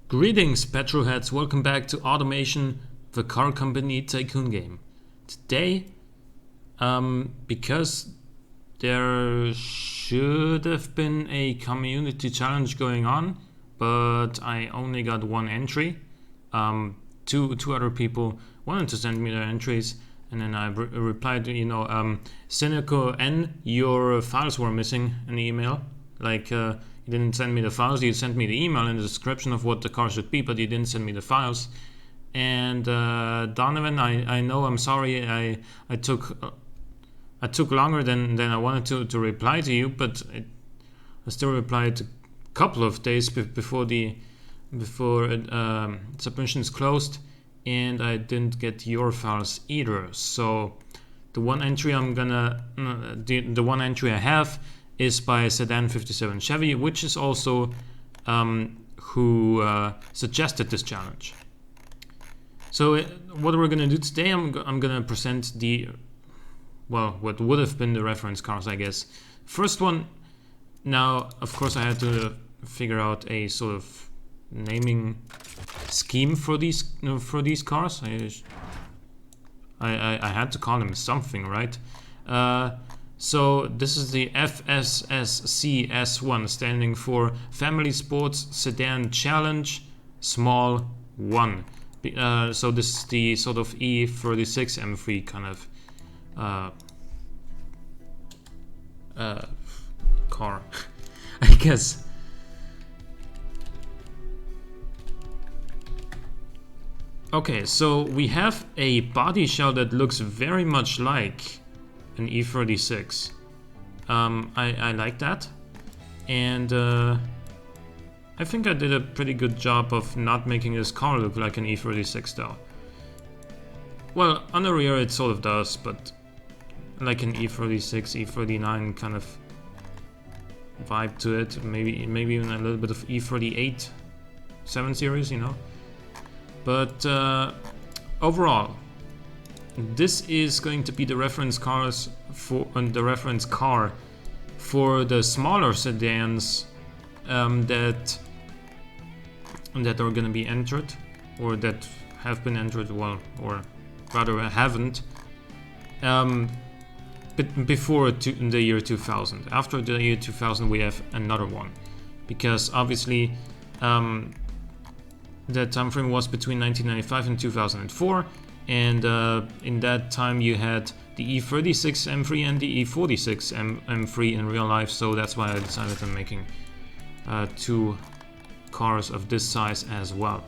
Greetings, petrolheads. Welcome back to Automation, the car company tycoon game. Today, because there should have been a community challenge going on, but I only got one entry. Two other people wanted to send me their entries, and then I replied, Cynical N, your files were missing in the email. You didn't send me the files, you sent me the email and the description of what the car should be, but you didn't send me the files. And Donovan, I know, I'm sorry, I took longer than I wanted to reply to you, but I still replied a couple of days before submissions closed, and I didn't get your files either. So the one entry the one entry I have is by Sedan 57 Chevy, which is also who suggested this challenge. So what we're going to do today, I'm going to present what would have been the reference cars, I guess. First one, now, of course, I had to figure out a sort of naming scheme for these cars. I had to call them something, right? So this is the FSSC S1, standing for Family Sports Sedan Challenge Small 1. So this is the sort of E36 M3 kind of car, I guess. Okay, so we have a body shell that looks very much like an E36. I like that, and I think I did a pretty good job of not making this car look like an E36 though. Well, on the rear it sort of does, but like an E36, E39 kind of vibe to it. Maybe even a little bit of E38 7 Series, you know. But overall, this is going to be the reference car for the smaller sedans that are going to be entered, or that have been entered, well, or rather haven't, before the year 2000. After the year 2000 we have another one, because obviously that time frame was between 1995 and 2004, and in that time you had the E36 M3 and the E46 M3 in real life, so that's why I decided on making two cars of this size as well.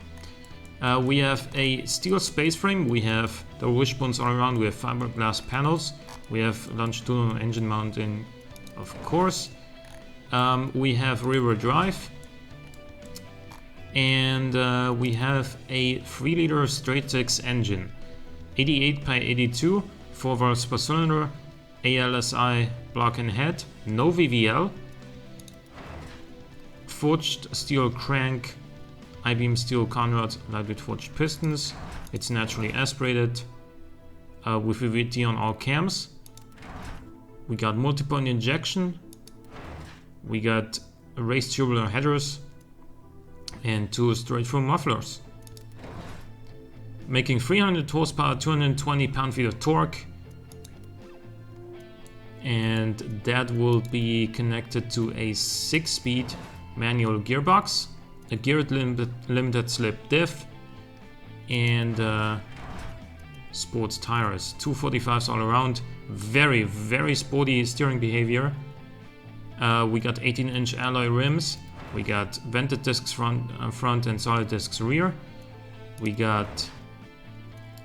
We have a steel space frame, we have the wishbones all around, we have fiberglass panels, we have longitudinal engine mounting, of course. We have rear drive, and we have a 3-liter straight-six engine, 88 by 82, 4 valves per cylinder, ALSI block and head, no VVL, forged steel crank, I-beam steel conrod, lightweight forged pistons. It's naturally aspirated with VVT on all cams. We got multi-point injection, we got raised tubular headers, and 2 straight-through mufflers, making 300 horsepower, 220 pound-feet of torque, and that will be connected to a 6-speed manual gearbox, a geared limited slip diff, and sports tires, 245s all around. Very, very sporty steering behavior. We got 18-inch alloy rims. We got vented discs front and solid discs rear. We got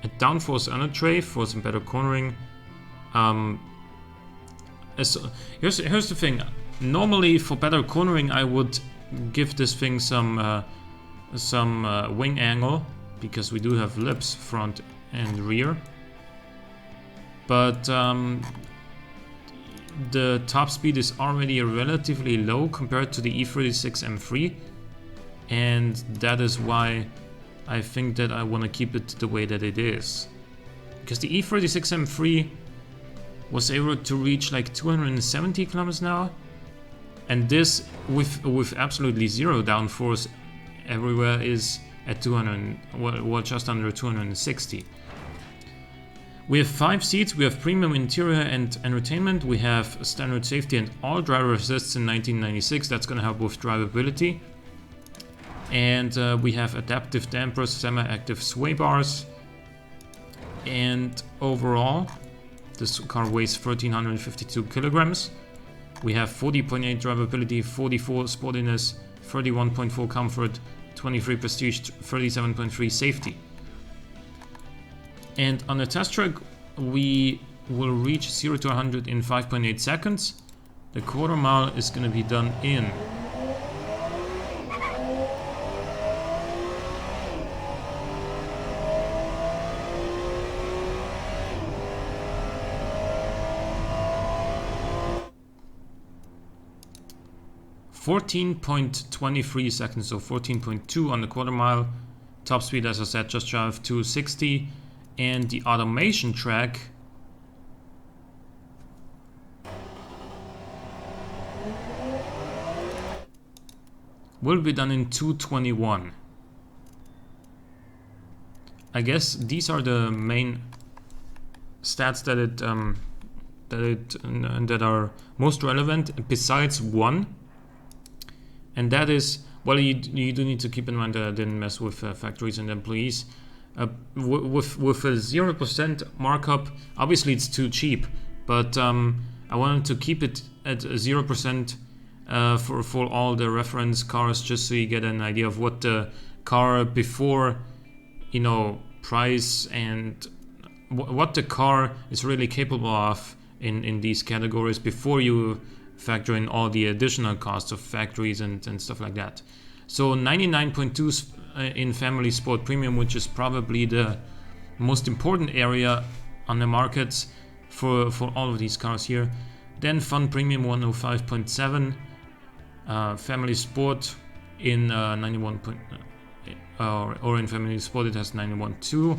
a downforce under tray for some better cornering. Here's the thing. Normally, for better cornering, I would give this thing some wing angle, because we do have lips front and rear. But the top speed is already relatively low compared to the E36 M3, and that is why I think that I want to keep it the way that it is. Because the E36 M3 was able to reach like 270 kilometers an hour, and this with absolutely zero downforce everywhere is at 200, well, just under 260. We have 5 seats. We have premium interior and entertainment. We have standard safety and all driver assists in 1996. That's going to help with drivability. And we have adaptive dampers, semi-active sway bars. And overall, this car weighs 1,352 kilograms. We have 40.8 drivability, 44 sportiness, 31.4 comfort, 23 prestige, 37.3 safety. And on the test track, we will reach 0 to 100 in 5.8 seconds. The quarter mile is going to be done in 14.23 seconds, so 14.2 on the quarter mile. Top speed, as I said, just shy of 260. And the automation track will be done in 221. I guess these are the main stats that are most relevant, besides one, and that is, well, you do need to keep in mind that I didn't mess with factories and employees. With a 0% markup, obviously it's too cheap, but I wanted to keep it at 0% for all the reference cars, just so you get an idea of what the car before, you know, price and what the car is really capable of in these categories before you factor in all the additional costs of factories and stuff like that. So 99.2 in Family Sport Premium, which is probably the most important area on the markets for all of these cars here. Then Fun Premium 105.7, Family Sport in 91. Or in Family Sport it has 91.2.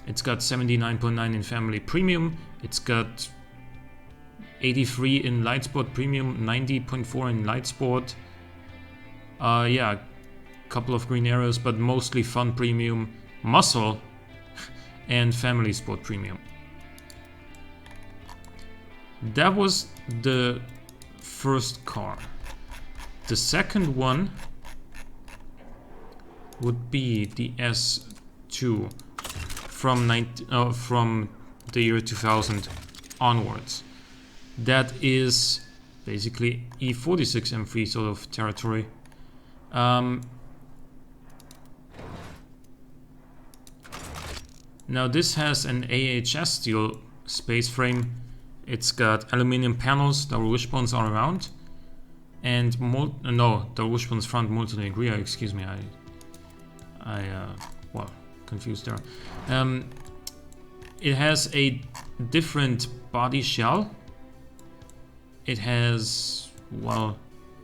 It's got 79.9 in Family Premium. It's got 83 in Light Sport Premium, 90.4 in Light Sport. Yeah, a couple of green arrows, but mostly Fun Premium, Muscle, and Family Sport Premium. That was the first car. The second one would be the S2 from the year 2000 onwards. That is basically E46 M3 sort of territory. Now this has an AHS steel space frame. It's got aluminum panels, double wishbones all around, and double wishbones front, molten rear. Excuse me, well, confused there. It has a different body shell. It has, well,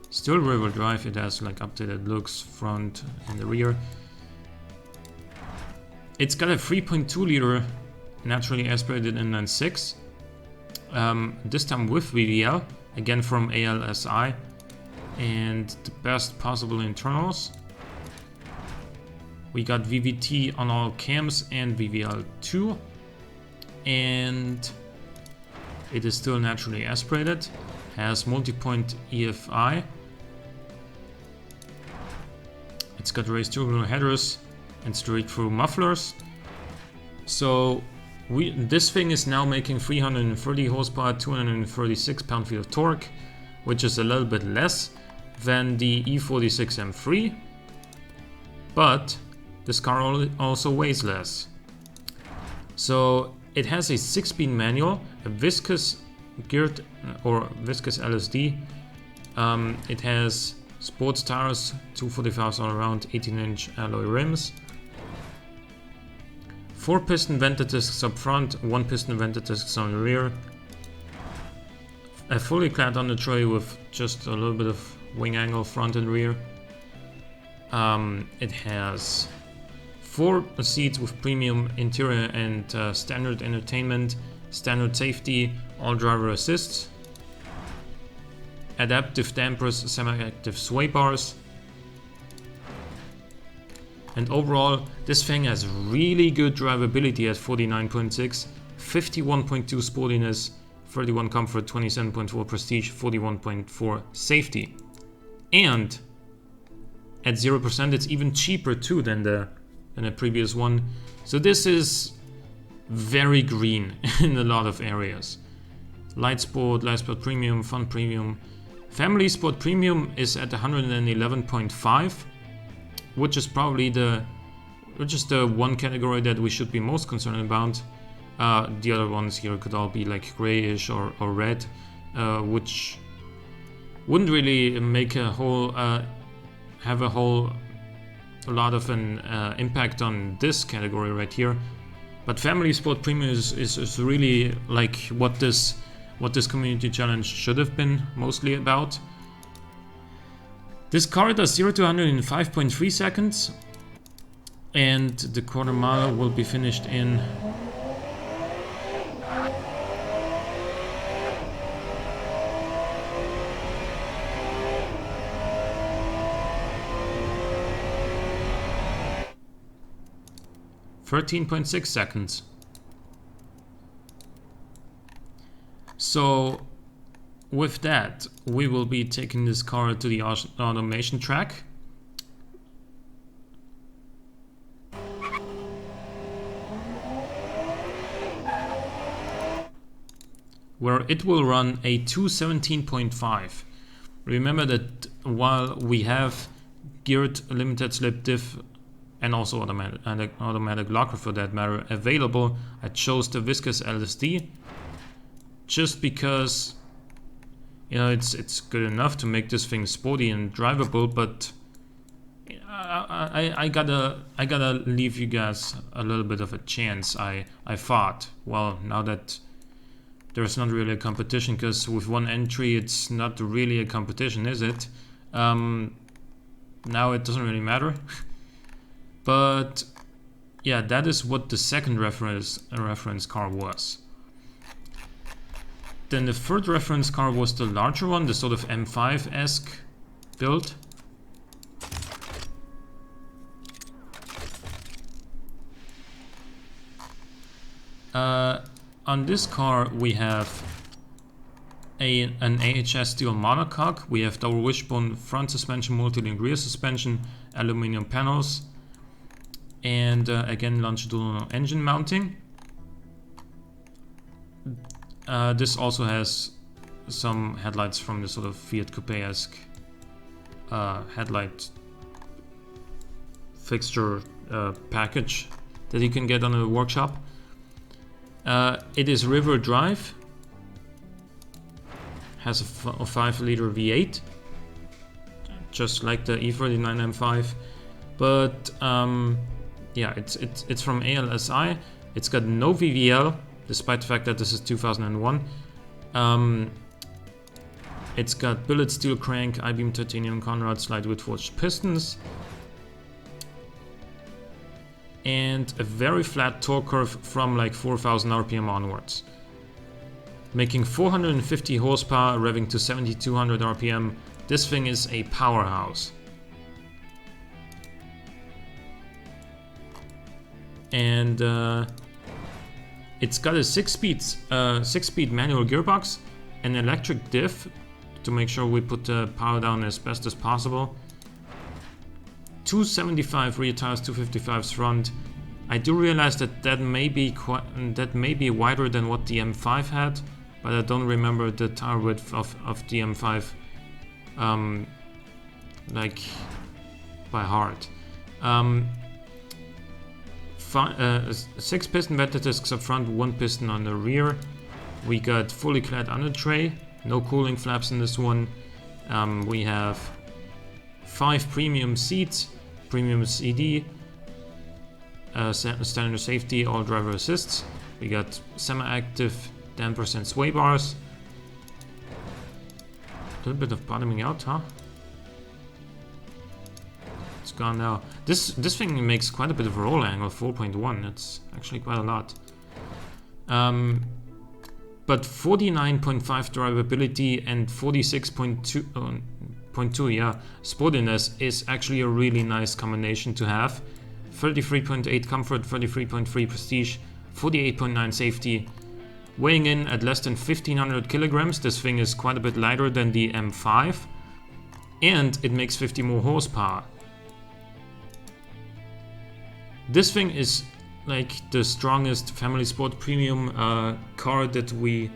still rear-wheel drive. It has like updated looks front and the rear. It's got a 3.2 liter naturally aspirated inline 6. This time with VVL, again from ALSI, and the best possible internals. We got VVT on all cams and VVL2, and it is still naturally aspirated, has multi-point EFI. It's got raised tubular headers and straight-through mufflers. So this thing is now making 330 horsepower, 236 pound-feet of torque, which is a little bit less than the E46 M3, but this car also weighs less. So it has a 6-speed manual, a viscous geared or viscous LSD. It has sports tires, 245s all around, 18-inch alloy rims. 4 piston venta discs up front, 1 piston venta discs on the rear. A fully clad undertray with just a little bit of wing angle front and rear. It has 4 seats with premium interior and standard entertainment, standard safety, all driver assists, adaptive dampers, semi-active sway bars, And overall, this thing has really good drivability at 49.6, 51.2 sportiness, 31 comfort, 27.4 prestige, 41.4 safety. And at 0%, it's even cheaper too than the previous one. So this is very green in a lot of areas. Light Sport Premium, Fun Premium. Family Sport Premium is at 111.5, which is probably the one category that we should be most concerned about. The other ones here could all be like grayish or red, which wouldn't really make a whole have a lot of an impact on this category right here. But Family Sport Premium is really like what this community challenge should have been mostly about. This car does 0 to 100 in 5.3 seconds, and the quarter mile will be finished in 13.6 seconds. So with that, we will be taking this car to the automation track. Where it will run a 217.5. Remember that while we have geared limited slip diff and also automatic locker for that matter available, I chose the viscous LSD just because, you know, it's good enough to make this thing sporty and drivable, but I gotta leave you guys a little bit of a chance. I thought, well, now that there's not really a competition, because with one entry it's not really a competition, is it? Now it doesn't really matter. But yeah, that is what the second reference car was. Then the third reference car was the larger one, the sort of M5-esque build. On this car we have an AHS steel monocoque, we have double wishbone front suspension, multi-link rear suspension, aluminum panels, and again longitudinal engine mounting. This also has some headlights from the sort of Fiat Coupe-esque headlight fixture package that you can get on a workshop. It is river drive, has a 5-liter V8, just like the E39 M5, but yeah, it's from ALSI. It's got no VVL, despite the fact that this is 2001. It's got billet steel crank, I-beam titanium Conrad slide with forged pistons, and a very flat torque curve from like 4,000 RPM onwards, making 450 horsepower, revving to 7,200 RPM. This thing is a powerhouse. And it's got a 6-speed manual gearbox, an electric diff to make sure we put the power down as best as possible. 275 rear tires, 255s front. I do realize that may be wider than what the M5 had, but I don't remember the tire width of the M5 like by heart. 6 piston vector discs up front, 1 piston on the rear. We got fully clad under tray, no cooling flaps in this one. We have 5 premium seats, premium CD, standard safety, all driver assists. We got semi-active 10% sway bars. A little bit of bottoming out, huh? It's gone now. This thing makes quite a bit of a roll angle, 4.1. That's actually quite a lot. But 49.5 drivability and 46.2 sportiness is actually a really nice combination to have. 33.8 comfort, 33.3 prestige, 48.9 safety. Weighing in at less than 1500 kilograms, this thing is quite a bit lighter than the M5, and it makes 50 more horsepower. This thing is like the strongest family sport premium car that we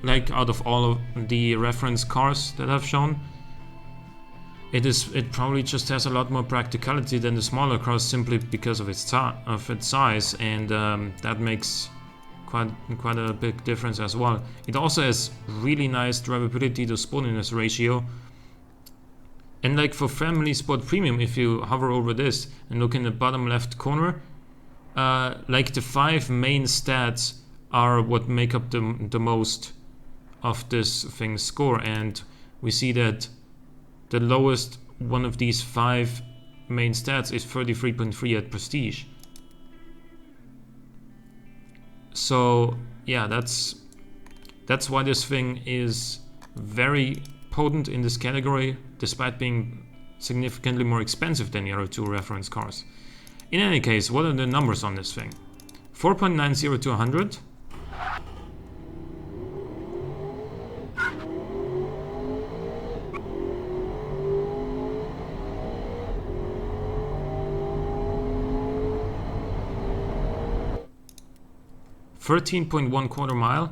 like out of all of the reference cars that I've shown. It probably just has a lot more practicality than the smaller cars simply because of its size, and that makes quite a big difference as well. It also has really nice drivability to sportiness ratio. And like for family sport premium, if you hover over this and look in the bottom left corner, like the 5 main stats are what make up the most of this thing's score, and we see that the lowest one of these 5 main stats is 33.3 at prestige. So yeah, that's why this thing is very potent in this category, despite being significantly more expensive than the other 2 reference cars. In any case, what are the numbers on this thing? 4.90 to 100. .1 quarter mile,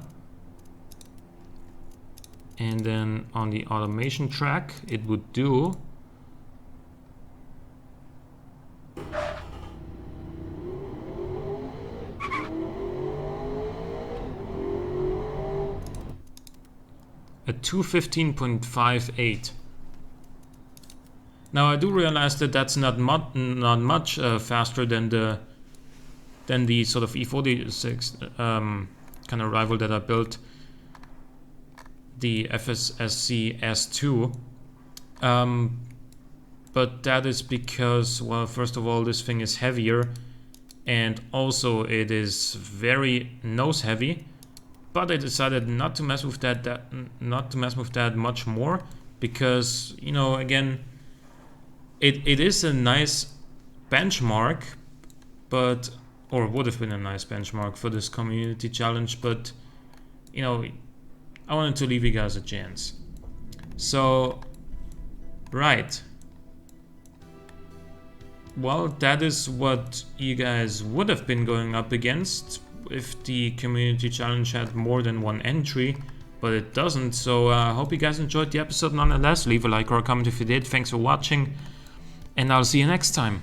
and then on the automation track it would do a 215.58. Now I do realize that that's not much faster than the sort of E46 kind of rival that I built, the FSSC S2. But that is because, well, first of all, this thing is heavier, and also it is very nose heavy. But I decided not to mess with that much more, because, you know, again, it is a nice benchmark, but or would have been a nice benchmark for this community challenge, but you know, I wanted to leave you guys a chance. So, right. Well, that is what you guys would have been going up against if the community challenge had more than 1 entry, but it doesn't. So I hope you guys enjoyed the episode nonetheless. Leave a like or a comment if you did. Thanks for watching, and I'll see you next time.